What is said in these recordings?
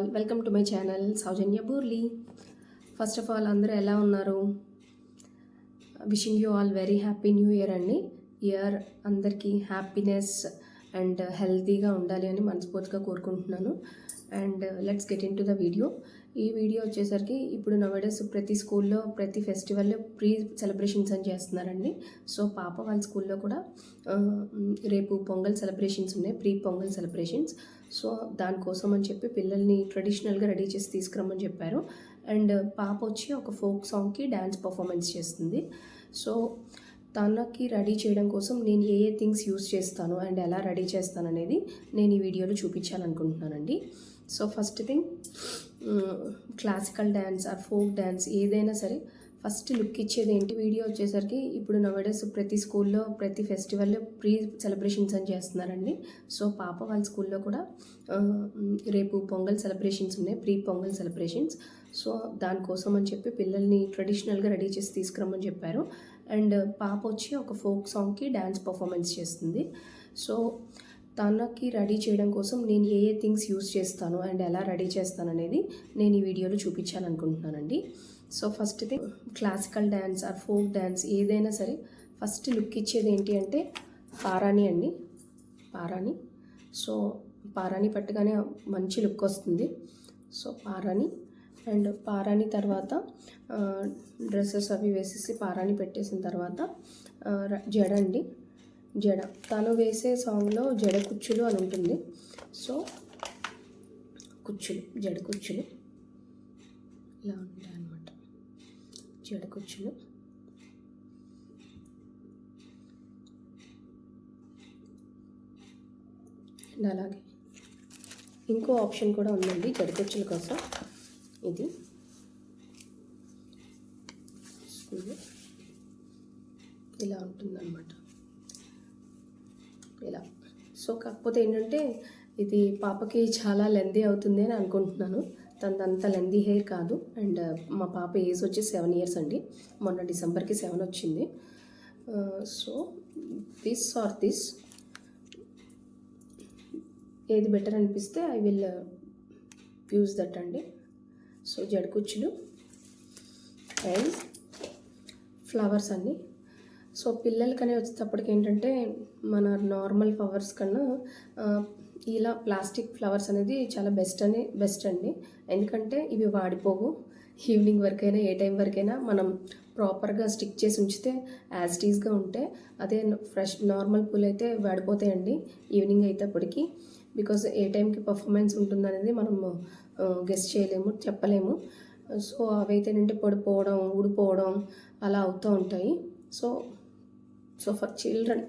All welcome to my channel Soujanya Burli. First of all అందరూ ఎలా ఉన్నారు? Wishing you all very happy new year అండి. Year అందరికీ happiness and హెల్తీగా ఉండాలి అని మనస్ఫూర్తిగా కోరుకుంటున్నాను. And let's get into the video. ఈ వీడియో వచ్చేసరికి ఇప్పుడు నవడేస్ ప్రతి స్కూల్లో ప్రతి ఫెస్టివల్ ప్రీ సెలబ్రేషన్స్ అని చేస్తున్నారండి. సో పాప వాళ్ళ స్కూల్లో కూడా రేపు పొంగల్ సెలబ్రేషన్స్ ఉన్నాయి, ప్రీ పొంగల్ సెలబ్రేషన్స్. సో దానికోసం అని చెప్పి పిల్లల్ని ట్రెడిషనల్గా రెడీ చేసి తీసుకురమ్మని చెప్పారు. అండ్ పాప వచ్చి ఒక ఫోక్ సాంగ్కి డ్యాన్స్ పర్ఫార్మెన్స్ చేస్తుంది. సో తనకి రెడీ చేయడం కోసం నేను ఏ థింగ్స్ యూస్ చేస్తాను అండ్ ఎలా రెడీ చేస్తాను అనేది నేను ఈ వీడియోలో చూపించాలనుకుంటున్నానండి. So first thing, classical dance or folk dance ఏదైనా సరే ఫస్ట్ లుక్ ఇచ్చేది ఏంటి? వీడియో వచ్చేసరికి ఇప్పుడు నవడేస్ ప్రతి స్కూల్లో ప్రతి ఫెస్టివల్ ప్రీ సెలబ్రేషన్స్ అని చేస్తున్నారండి. సో పాప వాళ్ళ స్కూల్లో కూడా రేపు పొంగల్ సెలబ్రేషన్స్ ఉన్నాయి, ప్రీ పొంగల్ సెలబ్రేషన్స్. సో దానికోసం అని చెప్పి పిల్లల్ని ట్రెడిషనల్గా రెడీ చేసి తీసుకురమ్మని చెప్పారు. అండ్ పాప వచ్చి ఒక ఫోక్ సాంగ్కి డ్యాన్స్ పర్ఫార్మెన్స్ చేస్తుంది. సో తనకి రెడీ చేయడం కోసం నేను ఏ థింగ్స్ యూస్ చేస్తాను అండ్ ఎలా రెడీ చేస్తాను అనేది నేను ఈ వీడియోలో చూపించాలనుకుంటున్నానండి. So first thing, classical dance or folk dance ఏదైనా సరే ఫస్ట్ లుక్ ఇచ్చేది ఏంటి అంటే పారాని అండి, పారాని. సో పారాని పట్టగానే మంచి లుక్ వస్తుంది. సో పారాని అండ్ పారాని తర్వాత డ్రెస్సెస్ అవి వేసేసి పారాని పెట్టేసిన తర్వాత జడ అండి, జడ. తను వేసే సాంగ్లో జడ కుచ్చులు అని ఉంటుంది. సో కుచ్చులు, జడ కుచ్చులు ఇలా ఉంటాయి అన్నమాట, జడ కుచ్చులు. అండ్ అలాగే ఇంకో ఆప్షన్ కూడా ఉందండి జడ కుచ్చుల కోసం. ఇది ఇలా ఉంటుందన్నమాట, ఇలా. సో కాకపోతే ఏంటంటే ఇది పాపకి చాలా లెందీ అవుతుంది అని అనుకుంటున్నాను. తనదంతా లెందీ హెయిర్ కాదు. అండ్ మా పాప ఏజ్ వచ్చి 7 years అండి. మొన్న డిసెంబర్కి 7 వచ్చింది. సో దిస్ ఆర్ దిస్ ఏది బెటర్ అనిపిస్తే ఐ విల్ యూజ్ దట్ అండి. సో జడకుచ్చులు అండ్ ఫ్లవర్స్ అండి. సో పిల్లలకనే వచ్చేటప్పటికి ఏంటంటే మన నార్మల్ ఫ్లవర్స్ కన్నా ఇలా ప్లాస్టిక్ ఫ్లవర్స్ అనేది చాలా బెస్ట్ అండి. ఎందుకంటే ఇవి వాడిపోవు. ఈవినింగ్ వరకైనా ఏ టైం వరకైనా మనం ప్రాపర్గా స్టిక్ చేసి ఉంచితే యాజ్ ఇట్ ఈస్గా ఉంటే, అదే ఫ్రెష్ నార్మల్ పూలు అయితే వాడిపోతాయండి ఈవినింగ్ అయ్యేటప్పటికి. బికాజ్ ఏ టైంకి పర్ఫార్మెన్స్ ఉంటుందనేది మనం గెస్ చేయలేము, చెప్పలేము. సో అవైతే ఏంటంటే పడిపోవడం, ఊడిపోవడం అలా అవుతూ ఉంటాయి. సో ఫర్ చిల్డ్రన్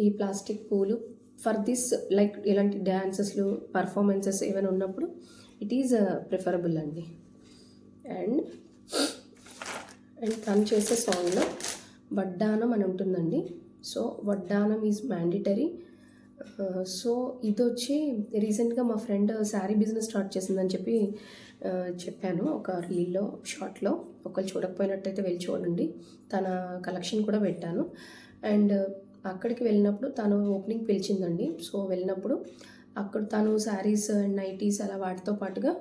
ఈ ప్లాస్టిక్ పూలు ఫర్ దిస్ లైక్ ఇలాంటి డ్యాన్సెస్లు పర్ఫార్మెన్సెస్ ఏమైనా ఉన్నప్పుడు ఇట్ ఈజ్ ప్రిఫరబుల్ అండి. అండ్ తను చేసే సాంగ్లో వడ్డానం అని ఉంటుందండి. సో వడ్డానం ఈజ్ మ్యాండేటరీ. సో ఇది వచ్చి రీసెంట్గా మా ఫ్రెండ్ శారీ బిజినెస్ స్టార్ట్ చేసిందని చెప్పాను ఒక రీల్లో, షార్ట్లో. ఒకళ్ళు చూడకపోయినట్టయితే వెళ్ళి చూడండి. తన కలెక్షన్ కూడా పెట్టాను. అండ్ అక్కడికి వెళ్ళినప్పుడు తను ఓపెనింగ్ పిలిచిందండి. సో వెళ్ళినప్పుడు అక్కడ తను శారీస్ అండ్ నైటీస్ అలా వాటితో పాటుగా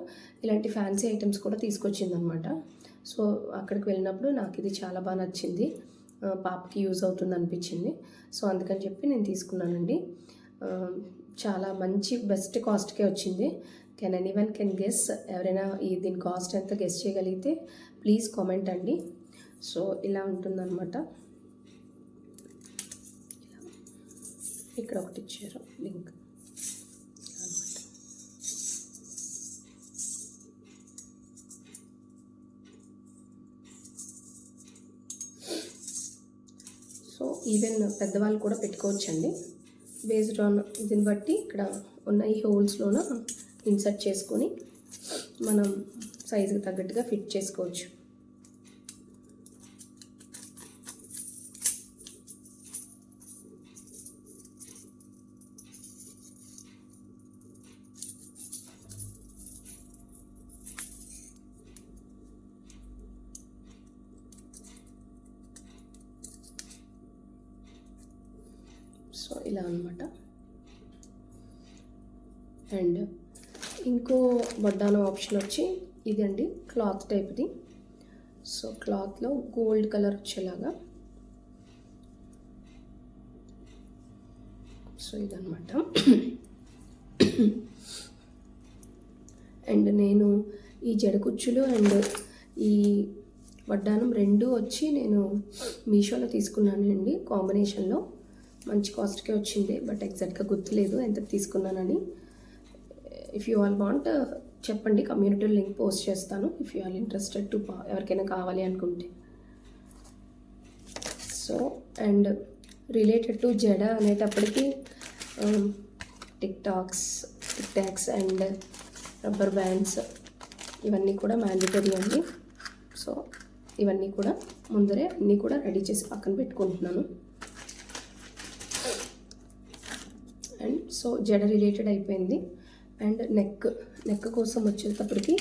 ఇలాంటి ఫ్యాన్సీ ఐటమ్స్ కూడా తీసుకొచ్చిందనమాట. సో అక్కడికి వెళ్ళినప్పుడు నాకు ఇది చాలా బాగా నచ్చింది, పాపకి యూజ్ అవుతుంది అనిపించింది. సో అందుకని చెప్పి నేను తీసుకున్నానండి. చాలా మంచి బెస్ట్ కాస్ట్కే వచ్చింది. Anyone can guess. ఎవరైనా దీని కాస్ట్ ఎంత గెస్ చేయగలిగితే ప్లీజ్ కామెంట్ అండి. సో ఇలా ఉంటుందన్నమాట. ఇక్కడ ఒకటి ఇచ్చారు లింక్ అనమాట. సో ఈవెన్ పెద్దవాళ్ళు కూడా పెట్టుకోవచ్చండి. బేస్డ్ ఆన్ దీన్ని బట్టి ఇక్కడ ఉన్న ఈ హోల్స్లోన ఇన్సర్ట్ చేసుకొని మనం సైజుకి తగ్గట్టుగా ఫిట్ చేసుకోవచ్చు. సో ఇలా అన్నమాట. అండ్ ఇంకో వడ్డానం ఆప్షన్ వచ్చి ఇదండి, క్లాత్ టైప్ది. సో క్లాత్లో గోల్డ్ కలర్ వచ్చేలాగా. సో ఇదన్నమాట. అండ్ నేను ఈ జడకుచ్చులు అండ్ ఈ వడ్డానం రెండు వచ్చి నేను మీషోలో తీసుకున్నాను అండి, కాంబినేషన్లో. మంచి కాస్ట్కే వచ్చింది, బట్ ఎగ్జాక్ట్గా గుర్తులేదు ఎంత తీసుకున్నానని. ఇఫ్ యూ ఆల్ వాంట్ చెప్పండి, కమ్యూనిటీలో లింక్ పోస్ట్ చేస్తాను. If you all interested to ఎవరికైనా కావాలి అనుకుంటే. సో అండ్ రిలేటెడ్ టు జడ అనేటప్పటికీ tick talks and rubber bands ఇవన్నీ కూడా మ్యాండేటరీ అండి. సో ఇవన్నీ కూడా ముందరే అన్నీ కూడా రెడీ చేసి పక్కన పెట్టుకుంటున్నాను. అండ్ సో జడ రిలేటెడ్ అయిపోయింది. అండ్ నెక్ కోసం వచ్చేటప్పటికి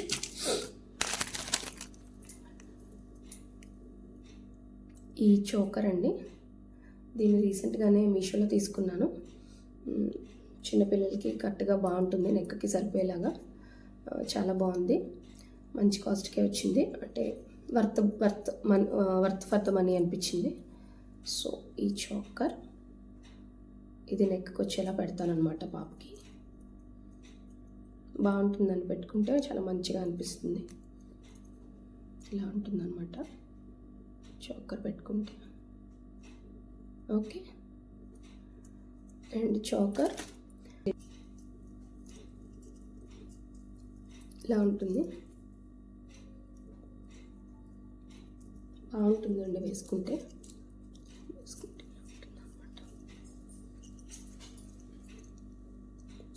ఈ చోకర్ అండి. దీన్ని రీసెంట్గానే మీషోలో తీసుకున్నాను. చిన్నపిల్లలకి కరెక్ట్గా బాగుంటుంది, నెక్కి సరిపోయేలాగా. చాలా బాగుంది, మంచి కాస్ట్కే వచ్చింది. అంటే వర్త్ ఫర్ ద మనీ అనిపించింది. సో ఈ చోకర్ ఇది నెక్కి వచ్చేలా పెడతానమాట పాపకి. బాగుంటుందని పెట్టుకుంటే చాలా మంచిగా అనిపిస్తుంది. ఇలా ఉంటుందన్నమాట చోకర్ పెట్టుకుంటే. ఓకే, అండ్ చోకర్ ఇలా ఉంటుంది. బాగుంటుందండి వేసుకుంటే ఉంటుందన్నమాట.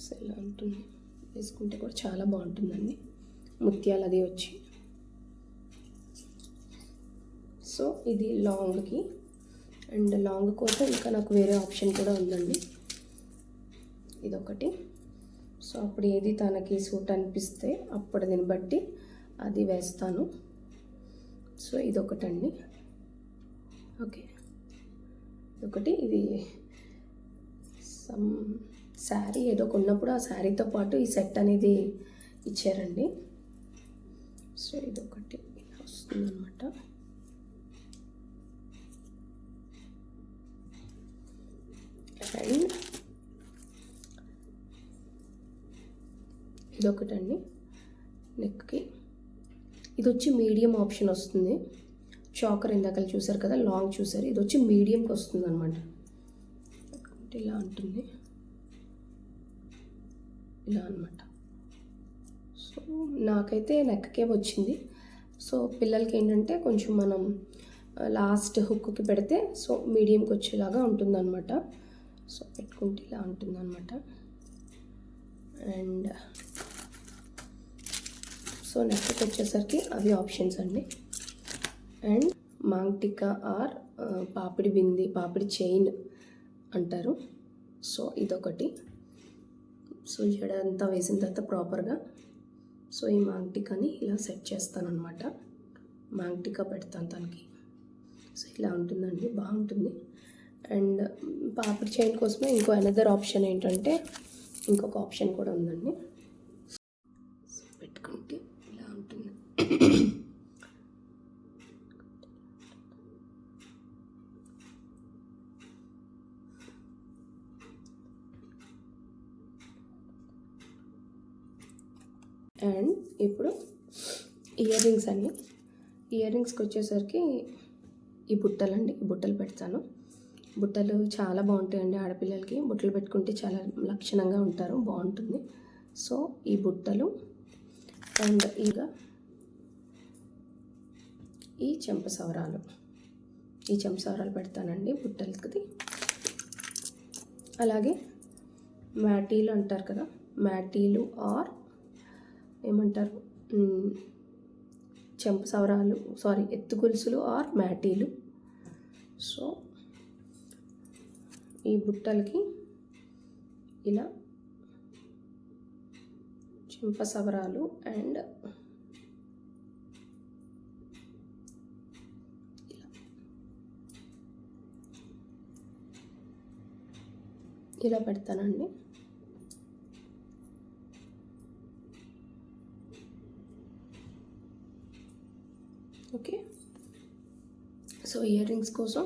సో ఇలా ఉంటుంది, వేసుకుంటే కూడా చాలా బాగుంటుందండి, ముత్యాలు అది వచ్చి. సో ఇది లాంగ్కి. అండ్ లాంగ్ కోసం ఇంకా నాకు వేరే ఆప్షన్ కూడా ఉందండి, ఇదొకటి. సో అప్పుడు ఏది తనకి సూట్ అనిపిస్తే అప్పుడు దీన్ని బట్టి అది వేస్తాను. సో ఇదొకటండి. ఓకే, ఇదొకటి. ఇది సమ్ శారీ ఏదో కొన్నప్పుడు ఆ శారీతో పాటు ఈ సెట్ అనేది ఇచ్చారండి. సో ఇదొకటి వస్తుందన్నమాట. అండ్ ఇదొకటండి నెక్కి. ఇది వచ్చి మీడియం ఆప్షన్ వస్తుంది. చాకర్ ఇందాక చూసారు కదా, లాంగ్ చూసారు, ఇది వచ్చి మీడియంకి వస్తుంది అనమాట. ఇలా ఉంటుంది, ఇలా అనమాట. సో నాకైతే నెక్కే వచ్చింది. సో పిల్లలకి ఏంటంటే కొంచెం మనం లాస్ట్ హుక్కి పెడితే సో మీడియంకి వచ్చేలాగా ఉంటుందన్నమాట. సో పెట్టుకుంటే ఇలా ఉంటుందన్నమాట. అండ్ సో నెక్కి వచ్చేసరికి అవి ఆప్షన్స్ అండి. And maang tikka are papdi bindi, papdi chain అంటారు. సో ఇదొకటి. సో జడ అంతా వేసిన తర్వాత ప్రాపర్గా సో ఈ మాంగ్టికాని ఇలా సెట్ చేస్తానన్నమాట. మాంగ్టికా పెడతాను తనకి. సో ఇలా ఉంటుందండి, బాగుంటుంది. అండ్ పాపిడి చైన్ కోసమే ఇంకో అనదర్ ఆప్షన్ ఏంటంటే ఇంకొక ఆప్షన్ కూడా ఉందండి. సో పెట్టుకుంటే ఇలా ఉంటుంది. అండ్ ఇప్పుడు ఇయర్ రింగ్స్ అండి. ఇయర్ రింగ్స్కి వచ్చేసరికి ఈ బుట్టలండి, ఈ బుట్టలు పెడతాను. బుట్టలు చాలా బాగుంటాయండి, ఆడపిల్లలకి బుట్టలు పెట్టుకుంటే చాలా లక్షణంగా ఉంటారు, బాగుంటుంది. సో ఈ బుట్టలు అండ్ ఈ చెంపసవరాలు పెడతానండి బుట్టలకి. అలాగే మ్యాటీలు అంటారు కదా, మ్యాటీలు ఆర్ ఏమంటారు చెంపసవరాలు, సారీ ఎత్తు గొలుసులు ఆర్ మ్యాటీలు. సో ఈ బుట్టలకి ఇలా చెంపసవరాలు అండ్ ఇలా పెడతానండి. ఓకే. సో ఇయర్ రింగ్స్ కోసం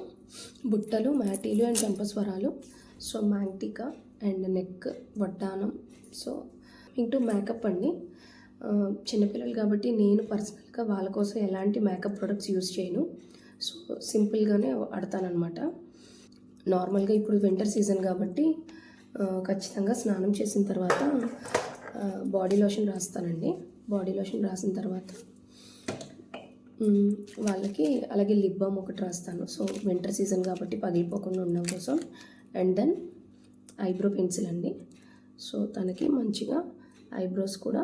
బుట్టలు, మ్యాటీలు అండ్ చంపస్వరాలు. సో మ్యాంటికా అండ్ నెక్, వడ్డానం. సో ఇంటూ మేకప్ అండి. చిన్నపిల్లలు కాబట్టి నేను పర్సనల్గా వాళ్ళ కోసం ఎలాంటి మేకప్ ప్రొడక్ట్స్ యూజ్ చేయను. సో సింపుల్గానే వాడతానన్నమాట. నార్మల్గా ఇప్పుడు వింటర్ సీజన్ కాబట్టి ఖచ్చితంగా స్నానం చేసిన తర్వాత బాడీ లోషన్ రాస్తానండి. బాడీ లోషన్ రాసిన తర్వాత వాళ్ళకి అలాగే లిప్ బామ్ ఒకటి రాస్తాను. సో వింటర్ సీజన్ కాబట్టి పగిలిపోకుండా ఉండడం కోసం. అండ్ దెన్ ఐబ్రో పెన్సిల్ అండి. సో తనకి మంచిగా ఐబ్రోస్ కూడా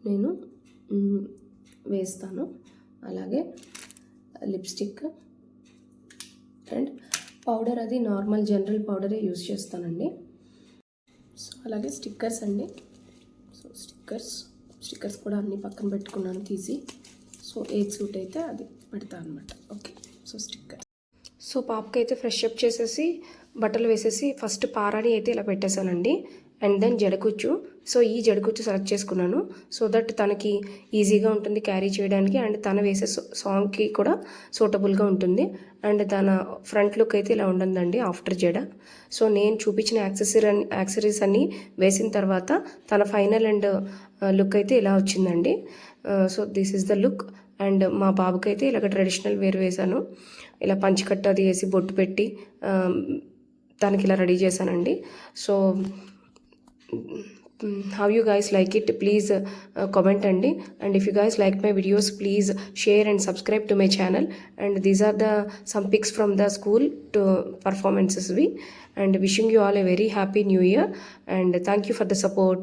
నేను వేస్తాను. అలాగే లిప్స్టిక్ అండ్ పౌడర్, అది నార్మల్ జనరల్ పౌడరే యూజ్ చేస్తానండి. సో అలాగే స్టిక్కర్స్ అండి. సో స్టిక్కర్స్ కూడా అన్నీ పక్కన పెట్టుకున్నాను తీసి. సో ఏది సూట్ అయితే అది పెడతాను అనమాట. ఓకే. So sticker. సో పాపకి అయితే ఫ్రెష్ అప్ చేసేసి బట్టలు వేసేసి ఫస్ట్ పారాని అయితే ఇలా పెట్టేశానండి. And then జడకుచ్చు. సో ఈ జడకుచ్చు సెలెక్ట్ చేసుకున్నాను సో దట్ తనకి ఈజీగా ఉంటుంది క్యారీ చేయడానికి. అండ్ తన వేసే సాంగ్కి కూడా సూటబుల్గా ఉంటుంది. అండ్ తన ఫ్రంట్ లుక్ అయితే ఇలా ఉంటుందండి ఆఫ్టర్ జడ. సో నేను చూపించిన యాక్సెసరీస్ అన్నీ వేసిన తర్వాత తన ఫైనల్ అండ్ లుక్ అయితే ఇలా వచ్చిందండి. So this is the look. And మా బాబుకి అయితే ఇలాగ ట్రెడిషనల్ వేర్ వేశాను. ఇలా పంచికట్ట అది వేసి బొట్టు పెట్టి తనకి ఇలా రెడీ చేశానండి. So how you guys like it, please comment అండి. and if you guys like my videos, please share and subscribe to my channel. and these are the some pics from the school to performances and wishing you all a very happy new year and thank you for the support.